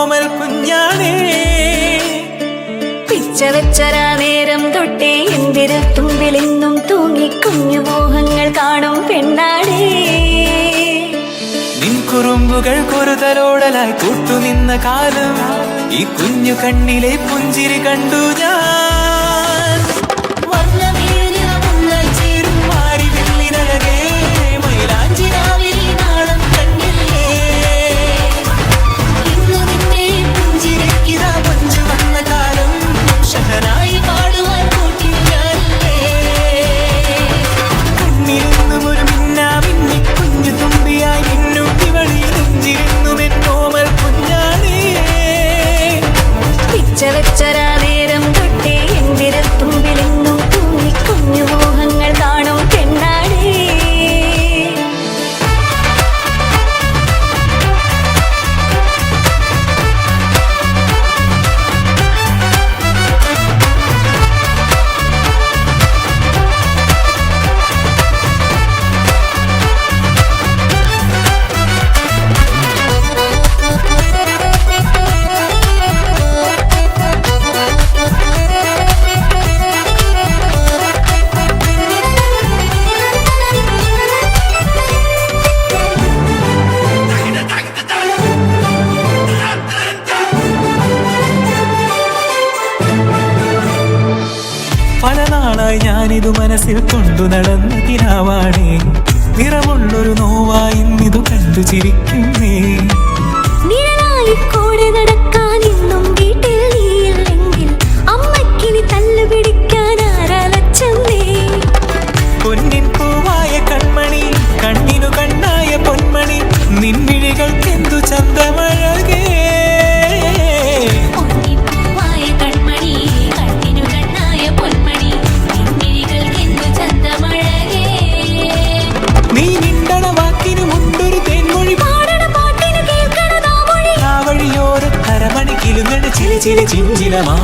എന്നോമൽ കുഞ്ഞാണേ. പിച്ചവെച്ചരാ നേരം തൊട്ടേ എന്തിരു തുമ്പിലെന്നും തൂങ്ങി കുഞ്ഞു മോഹങ്ങൾ കാണും പെണ്ണാടേ. നിൻ കുറുമ്പുകൾ കുറുതലോടലായി കൂട്ടുനിന്ന കാലം ഈ കുഞ്ഞു കണ്ണിലെ പുഞ്ചിരി കണ്ടു ഞാൻ. പിച്ചവെച്ചരാ നേരം തൊട്ടേ എന്തിരു തുമ്പിലെന്നും തൂങ്ങി കുഞ്ഞു മോഹങ്ങൾ കാണും പെണ്ണാടേ. പല നാളായി ഞാനിതു മനസ്സിൽ കൊണ്ടു നടന്ന കിനാവാണേ. നിറമുള്ളൊരു നോവായി ഇന്നിതു കണ്ടു ചിരിക്കുന്നേ. കൂടെ നടക്കാൻ ഇന്നും വീട്ടിൽ നീയില്ലെങ്കിൽ അമ്മക്കിനി തല്ലു പിടിക്കാൻ ആരാലച്ചമ്മേ. പൊന്നിൻ പൂവായ കൺമണി കണ്ണിനു കണ്ണായ പൊന്മണി നിൻമിഴികൾക്കെന്തു ചന്തമഴകേ. നീ നിണ്ടണ വാക്കിനു മുണ്ടൊരു തേൻമൊഴി വഴിയോര കരമണി കിലുങ്ങണ ചില ചില ചിഞ്ചിലമാ.